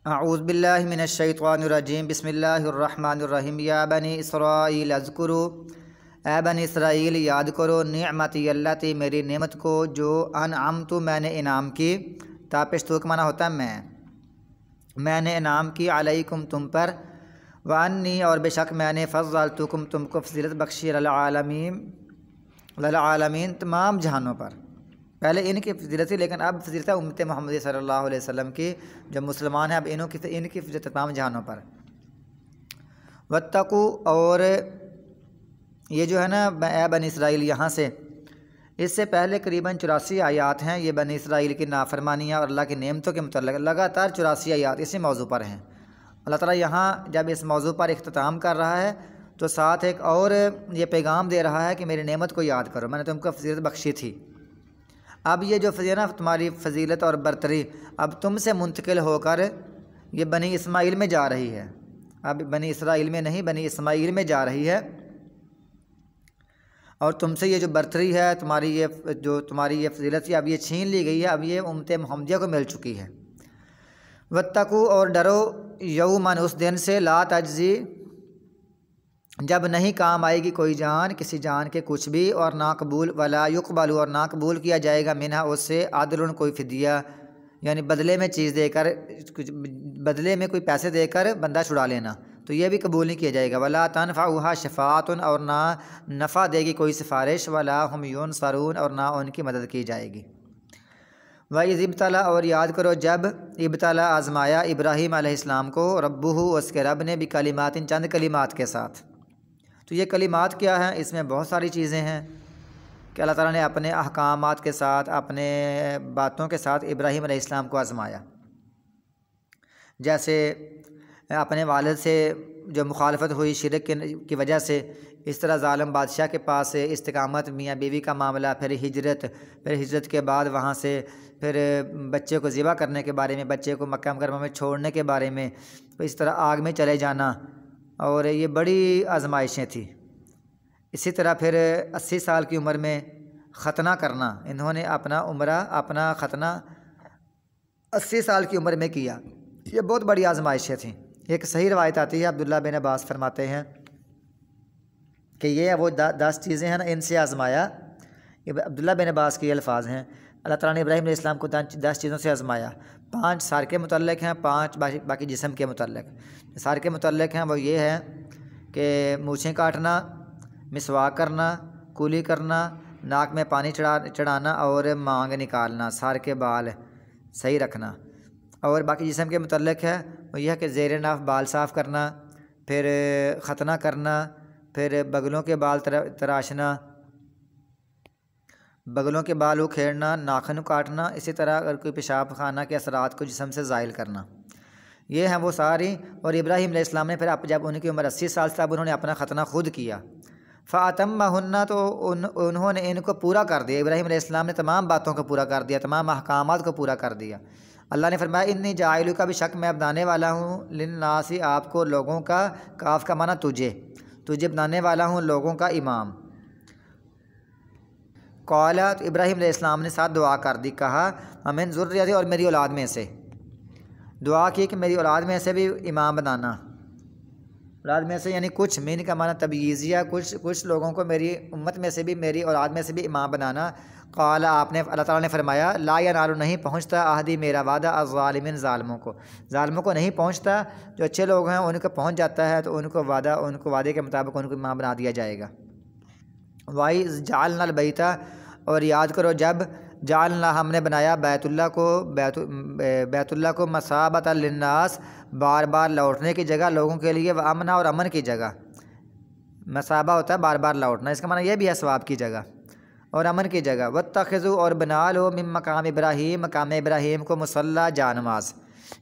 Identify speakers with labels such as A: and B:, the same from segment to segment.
A: اعوذ باللہ من الشیطان الرجیم بسم اللہ الرحمن الرحیم یا بنی اسرائیل اذکروا، اے بنی اسرائیل یاد کرو نعمتی اللتی میری نعمت کو جو انعمت میں نے انعام کی، تاپش تو کا معنی ہوتا ہے میں نے انعام کی علیکم تم پر، وانی اور بے شک میں نے فضلتکم تم کو فضیلت بخشی للعالمین تمام جہانوں پر۔ پہلے ان کی فضیلت تھی لیکن اب فضیلت امت محمد صلی اللہ علیہ وسلم کی، جو مسلمان ہیں اب ان کی فضیلت تمام جہانوں پر۔ واتقوا، اور یہ جو ہے نا اے بنی اسرائیل، یہاں سے اس سے پہلے قریباً 84 آیات ہیں، یہ بنی اسرائیل کی نافرمانیاں اور اللہ کی نعمتوں کے متعلق لگاتار 84 آیات اسی موضوع پر ہیں۔ اللہ تعالیٰ یہاں جب اس موضوع پر اختتام کر رہا ہے تو ساتھ ایک اور یہ پیغام دے رہا ہے کہ میری نعمت کو یاد کرو، میں نے تم کو فضیلت بخشی تھی۔ اب یہ جو فضیلت تمہاری فضیلت اور برتری اب تم سے منتقل ہو کر یہ بنی اسماعیل میں جا رہی ہے، اب بنی اسرائیل میں نہیں بنی اسماعیل میں جا رہی ہے، اور تم سے یہ جو برتری ہے تمہاری یہ فضیلت ہے اب یہ چھین لی گئی ہے، اب یہ امت محمدیہ کو مل چکی ہے۔ واتقوا، اور ڈرو یوماً اس دن سے لا تجزی جب نہیں کام آئے گی کوئی جان کسی جان کے کچھ بھی، اور نہ قبول ولا یقبل، اور نہ قبول کیا جائے گا منہا اس سے عدل کوئی فدیہ، یعنی بدلے میں چیز دے کر، بدلے میں کوئی پیسے دے کر بندہ چھڑا لینا، تو یہ بھی قبول نہیں کیا جائے گا۔ ولا تنفعها شفاعۃ، اور نہ نفع دے گی کوئی سفارش، ولا هم ينصرون، اور نہ ان کی مدد کی جائے گی۔ وَإِذِ ابْتَلَىٰ، اور یاد کرو جب ابتلا آزمایا ابراہیم علیہ السلام کو ربہ، اس کے رب نے بکلمات چند کلمات کے ساتھ۔ تو یہ کلمات کیا ہیں؟ اس میں بہت ساری چیزیں ہیں کہ اللہ تعالیٰ نے اپنے احکامات کے ساتھ، اپنے باتوں کے ساتھ ابراہیم علیہ السلام کو آزمایا، جیسے اپنے والد سے جو مخالفت ہوئی شرک کی وجہ سے، اس طرح ظالم بادشاہ کے پاس استقامت، میاں بیوی کا معاملہ، پھر ہجرت کے بعد وہاں سے پھر بچے کو ذبح کرنے کے بارے میں، بچے کو مکہ مکرمہ میں چھوڑنے کے بارے میں، اس طرح آگ میں چلے جانا، اور یہ بڑی آزمائشیں تھیں۔ اسی طرح پھر 80 سال کی عمر میں ختنہ کرنا، انہوں نے اپنا ختنہ 80 سال کی عمر میں کیا، یہ بہت بڑی آزمائشیں تھیں۔ ایک صحیح روایت آتی ہے، عبداللہ بن عباس فرماتے ہیں کہ یہ وہ 10 چیزیں ہیں نا، ان سے آزمایا۔ عبداللہ بن عباس کے الفاظ ہیں، اللہ تعالیٰ نے ابراہیم علیہ السلام کو 10 چیزوں سے آزمایا، 5 سار کے متعلق ہیں، 5 باقی جسم کے متعلق۔ سار کے متعلق ہیں وہ یہ ہے کہ مونچھیں کاٹنا، مسواک کرنا، کولی کرنا، ناک میں پانی چڑھانا، اور مانگ نکالنا، سار کے بال صحیح رکھنا۔ اور باقی جسم کے متعلق ہے وہ یہ ہے کہ زیر ناف بال صاف کرنا، پھر ختنہ کرنا، پھر بغلوں کے بال تراشنا، بغلوں کے بال اکھیڑنا، ناخن کاٹنا، اسی طرح اگر کوئی پیشاب خانہ کے اثرات کو جسم سے زائل کرنا، یہ ہیں وہ ساری۔ اور ابراہیم علیہ السلام نے پھر جب ان کی عمر 80 سال سے اب انہوں نے اپنا ختنہ خود کیا، فَأَتَمَّهُنَّ، تو انہوں نے ان کو پورا کر دیا، ابراہیم علیہ السلام نے تمام باتوں کو پورا کر دیا، تمام احکامات کو پورا کر دیا۔ اللہ نے فرمایا انی جاعلک، بھی شک میں بنانے والا ہوں، للناس، آپ کو، لوگوں کا، کاف کا معنی تجھے بنانے والا ہوں لوگوں کا امام۔ قال، تو ابراہیم علیہ السلام نے ساتھ دعا کر دی، کہا ومن ذریتی، اور میری اولاد میں سے، دعا کی کہ میری اولاد میں سے بھی امام بنانا۔ اولاد میں سے یعنی کچھ، مین کا معنی تبعیضیہ، کچھ لوگوں کو میری امت میں سے بھی، میری اولاد میں سے بھی امام بنانا۔ قال، اللہ تعالیٰ نے فرمایا لا ینال، نہیں پہنچتا عہدی میرا وعدہ، الظالمین، ظالموں کو نہیں پہنچتا، جو اچھے لوگ ہیں ان کو پہنچ جاتا ہے، تو ان کو وعدے کے مطابق ان کو امام بنا دیا جائے گا۔ وَإِذْ جَعَلْنَا الْبَيْتَ، اور یاد کرو جب جعلنا، ہم نے بنایا بیت اللہ کو مثابۃ للناس، بار بار لوٹنے کی جگہ لوگوں کے لیے، وامنا، اور امن کی جگہ۔ مثابہ ہوتا ہے بار بار لوٹنا، اس کا معنی یہ بھی ہے ثواب کی جگہ اور امن کی جگہ۔ واتخذوا، اور بنا لو، من مقام ابراہیم، مقام ابراہیم کو، مصلی، جا نماز۔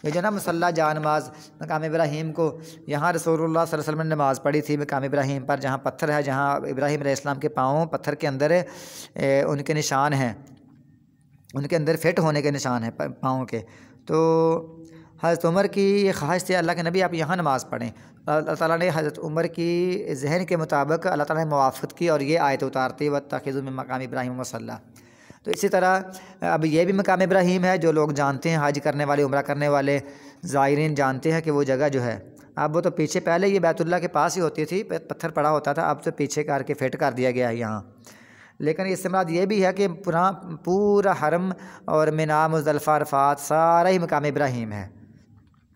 A: یہ جو نا مصلی جا نماز، مقام ابراہیم کو، یہاں رسول اللہ صلی اللہ علیہ وسلم نے نماز پڑھی تھی مقام ابراہیم پر، جہاں پتھر ہے، جہاں ابراہیم علیہ السلام کے پاؤں پتھر کے اندر ان کے نشان ہیں، ان کے اندر فٹ ہونے کے نشان ہیں پاؤں کے۔ تو حضرت عمر کی یہ خواہش تھی، اللہ کے نبی آپ یہاں نماز پڑھیں۔ اللہ تعالیٰ نے حضرت عمر کی ذہن کے مطابق اللہ تعالیٰ نے موافقت کی اور یہ آیت اتارتی، واتخذوا من مقام ابراہیم مصلی۔ تو اسی طرح اب یہ بھی مقام ابراہیم ہے، جو لوگ جانتے ہیں، حج کرنے والے، عمرہ کرنے والے زائرین جانتے ہیں کہ وہ جگہ جو ہے، اب وہ تو پیچھے پہلے یہ بیت اللہ کے پاس ہی ہوتی تھی، پتھر پڑا ہوتا تھا، اب تو پیچھے کر کے فٹ کر دیا گیا ہے یہاں۔ لیکن اس سے مراد یہ بھی ہے کہ پورا حرم اور مینا، مزدلفہ، عرفات سارا ہی مقام ابراہیم ہے،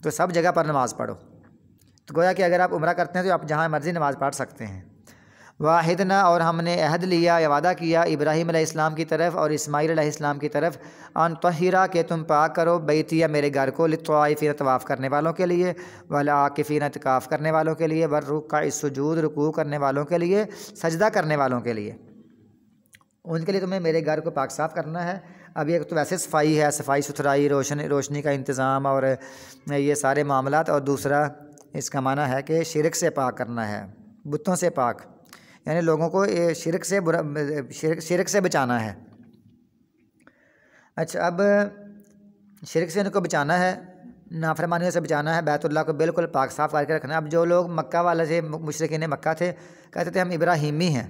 A: تو سب جگہ پر نماز پڑھو۔ تو گویا کہ اگر آپ عمرہ کرتے ہیں تو آپ جہاں مرضی نماز پڑھ سکتے ہیں۔ واحدنا، اور ہم نے عہد لیا یا وعدہ کیا ابراہیم علیہ السلام کی طرف اور اسماعیل علیہ السلام کی طرف، ان طہرا، کہ تم پاک کرو، بیتیا، میرے گھر کو، للطوائفین، طواف کرنے والوں کے لیے، والعاکفین، اعتکاف کرنے والوں کے لیے، والرکع السجود، رکوع کرنے والوں کے لیے، سجدہ کرنے والوں کے لیے، ان کے لیے تمہیں میرے گھر کو پاک صاف کرنا ہے۔ اب ایک تو ویسے صفائی ہے، صفائی ستھرائی، روشنی کا انتظام اور یہ سارے معاملات، اور دوسرا اس کا معنی ہے کہ شرک سے پاک کرنا ہے، بتوں سے پاک، یعنی لوگوں کو شرک سے بچانا ہے۔ اچھا، اب شرک سے ان کو بچانا ہے، نافرمانیوں سے بچانا ہے، بیت اللہ کو بالکل پاک صاف کر کے رکھنا ہے۔ اب جو لوگ مکہ والے تھے، مشرکین مکہ تھے، کہتے تھے ہم ابراہیمی ہیں،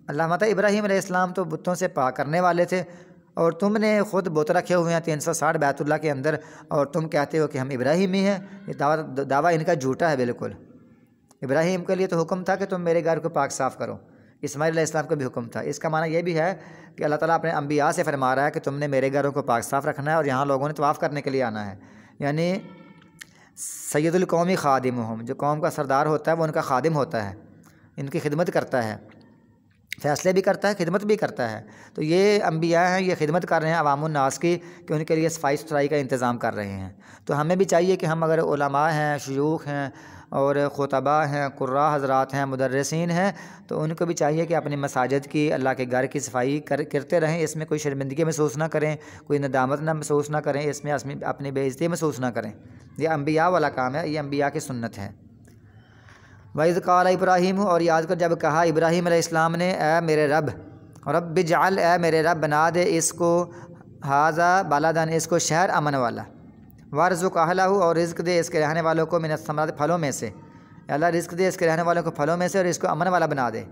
A: اللہ مطلب ابراہیم علیہ السلام تو بتوں سے پاک کرنے والے تھے، اور تم نے خود بت رکھے ہوئے ہیں 360 بیت اللہ کے اندر، اور تم کہتے ہو کہ ہم ابراہیمی ہیں۔ یہ دعویٰ ان کا جھوٹا ہے بالکل۔ ابراہیم کے لیے تو حکم تھا کہ تم میرے گھر کو پاک صاف کرو، اسماعیل علیہ السلام کو بھی حکم تھا۔ اس کا معنی یہ بھی ہے کہ اللہ تعالیٰ اپنے انبیاء سے فرما رہا ہے کہ تم نے میرے گھروں کو پاک صاف رکھنا ہے، اور یہاں لوگوں نے طواف کرنے کے لیے آنا ہے۔ یعنی سید القومی خادمہم، جو قوم کا سردار ہوتا ہے وہ ان کا خادم ہوتا ہے، ان کی خدمت کرتا ہے، فیصلے بھی کرتا ہے، خدمت بھی کرتا ہے۔ تو یہ انبیاء ہیں، یہ خدمت کر رہے ہیں عوام الناس کی، کہ ان کے لیے صفائی ستھرائی کا انتظام کر رہے ہیں۔ تو ہمیں بھی چاہیے کہ ہم اگر علماء ہیں، شیوخ ہیں، اور خطباء ہیں، قراء حضرات ہیں، مدرسین ہیں، تو ان کو بھی چاہیے کہ اپنی مساجد کی، اللہ کے گھر کی صفائی کرتے رہیں، اس میں کوئی شرمندگی محسوس نہ کریں، کوئی ندامت نہ محسوس نہ کریں، اس میں اپنی بے عزتی محسوس نہ کریں۔ یہ انبیاء والا کام ہے، یہ انبیاء کی سنت ہے۔ وَإِذْ قَالَ ابراہیم، اور یاد کر جب کہا ابراہیم علیہ السلام نے، اے میرے رب، رب اجعل، اے میرے رب بنا دے اس کو، ھذا بلدن، اس کو شہر امن والا، وارزق اہلہ، اور رزق دے اس کے رہنے والوں کو، من الثمرات، پھلوں میں سے، اللہ رزق دے اس کے رہنے والوں کو پھلوں میں سے، اور اس کو امن والا بنا دے۔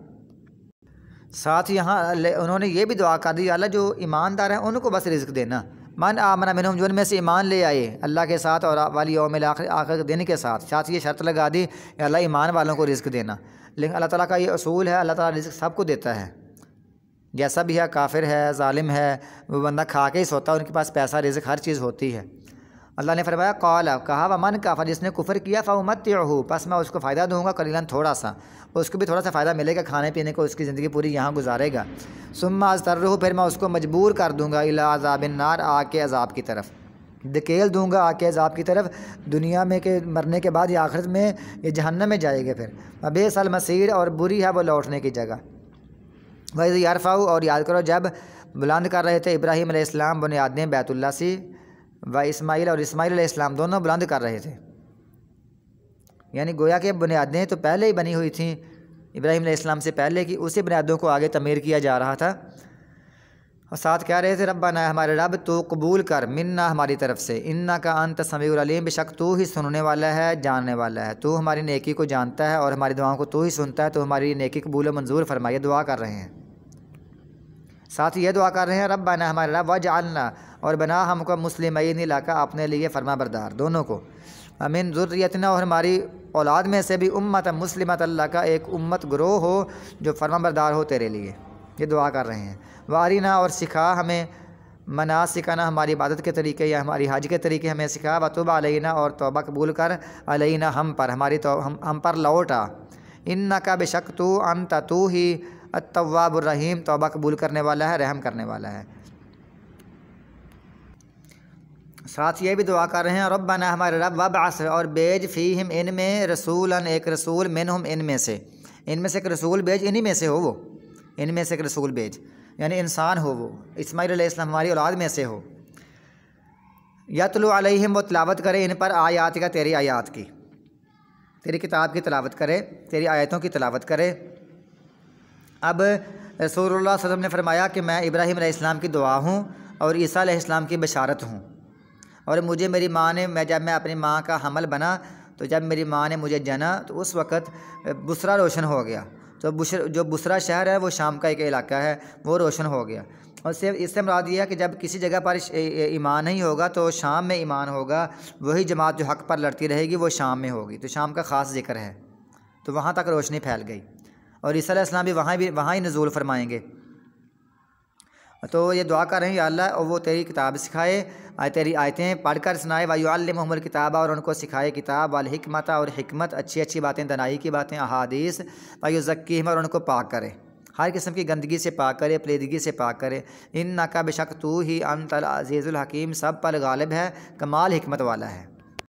A: ساتھ یہاں انہوں نے یہ بھی دعا کر دی، اللہ جو ایماندار ہیں ان کو بس رزق دینا، من آمن منہم، جو ان میں سے ایمان لے آئے اللہ کے ساتھ اور والیوم الاخر، آخر کے دن کے ساتھ، ساتھ یہ شرط لگا دی کہ اللہ ایمان والوں کو رزق دینا۔ لیکن اللہ تعالیٰ کا یہ اصول ہے، اللہ تعالیٰ رزق سب کو دیتا ہے، جیسا بھی ہے، کافر ہے، ظالم ہے، وہ بندہ کھا کے ہی سوتا ہے، ان کے پاس پیسہ، رزق، ہر چیز ہوتی ہے۔ اللہ نے فرمایا قال، کہا ومن کفر، جس نے کفر کیا، فامتعہ، پس میں اس کو فائدہ دوں گا، قلیلاً، تھوڑا سا، اس کو بھی تھوڑا سا فائدہ ملے گا، کھانے پینے کو، اس کی زندگی پوری یہاں گزارے گا، ثم اضطرہ، پھر میں اس کو مجبور کر دوں گا، الی عذاب النار، آگ کے عذاب کی طرف، دھکیل دوں گا آگ کے عذاب کی طرف، دنیا میں کہ مرنے کے بعد یا آخرت میں یہ جہنم میں جائے گا پھر، وبئس المصیر، اور بری ہے وہ لوٹنے کی جگہ۔ وَإِذْ يَرْفَعُ، اور یاد کرو جب بلند کر رہے تھے ابراہیم علیہ السلام بنیادیں بیت اللہ سے، و اسماعیل، اور اسماعیل علیہ السلام دونوں بلند کر رہے تھے، یعنی گویا کہ بنیادیں تو پہلے ہی بنی ہوئی تھیں ابراہیم علیہ السلام سے پہلے کی، اسی بنیادوں کو آگے تعمیر کیا جا رہا تھا، اور ساتھ کہہ رہے تھے ربنا، ہمارے رب، تو قبول کر، منا، ہماری طرف سے، انکا انت السمیع العلیم، بے شک تو ہی سننے والا ہے، جاننے والا ہے، تو ہماری نیکی کو جانتا ہے اور ہماری دعاؤں کو تو ہی سنتا ہے، تو ہماری نیکی قبول و منظور فرمائے، دعا کر رہے ہیں۔ ساتھ یہ دعا کر رہے ہیں ربنا، ہمارے رب، وجعلنا، اور بنا ہم کو، مسلمین لک، اپنے لیے فرما بردار، دونوں کو، من ذریتنا، اور ہماری اولاد میں سے بھی، امت مسلمۃ، اللہ کا ایک امت گروہ ہو جو فرما بردار ہو تیرے لیے، یہ دعا کر رہے ہیں۔ وارینا، اور سکھا ہمیں، مناسکنا، ہماری عبادت کے طریقے یا ہماری حج کے طریقے ہمیں سکھا، وتب علینا، اور توبہ قبول کر، علینا، ہم پر، ہم پر لوٹا، انکا، بے شک تو، انت، تو ہی، التواب الرحیم، توبہ قبول کرنے والا ہے، رحم کرنے والا ہے۔ ساتھ یہ بھی دعا کر رہے ہیں ربنا، ہمارے رب، وابعث، اور بیج، فیہم، ان میں، رسولاً، ایک رسول، منہم، ان میں سے ایک رسول بیج، انہی میں سے ہو وہ، ان میں سے ایک رسول بیج، یعنی انسان ہو وہ، اسماعیل علیہ السلام ہماری اولاد میں سے ہو، یتلو علیہم، وہ تلاوت کرے ان پر، آیات کا، تیری آیات کی، تیری کتاب کی تلاوت کرے، تیری آیتوں کی تلاوت کرے۔ اب رسول اللہ صلی اللہ علیہ وسلم نے فرمایا کہ میں ابراہیم علیہ السلام کی دعا ہوں اور عیسیٰ علیہ السلام کی بشارت ہوں، اور مجھے میری ماں نے، جب میں اپنی ماں کا حمل بنا، تو جب میری ماں نے مجھے جنا تو اس وقت بصرہ روشن ہو گیا، تو جو بصرہ شہر ہے وہ شام کا ایک علاقہ ہے، وہ روشن ہو گیا، اور اس سے مراد یہ ہے کہ جب کسی جگہ پر ایمان نہیں ہوگا تو شام میں ایمان ہوگا، وہی جماعت جو حق پر لڑتی رہے گی وہ شام میں ہوگی، تو شام کا خاص ذکر ہے، تو وہاں تک روشنی پھیل گئی، اور عیسیٰ علیہ السلام بھی وہاں ہی نزول فرمائیں گے۔ تو یہ دعا کر رہے ہیں یا اللہ، اور وہ تیری کتاب سکھائے، تیری آیتیں پڑھ کر سنائے، وَيُعَلِّمُهُمُ الْكِتَابَ، اور ان کو سکھائے کتاب، والحکمت، اور حکمت، اچھی اچھی باتیں، دانائی کی باتیں، احادیث، وَيُزَكِّيهِمْ، اور ان کو پاک کرے، ہر قسم کی گندگی سے پاک کرے، پلیدگی سے پاک کرے۔ اِنَّكَ بشک تو ہی انت العزیز الحکیم، سب پر غالب ہے، کمال حکمت والا ہے۔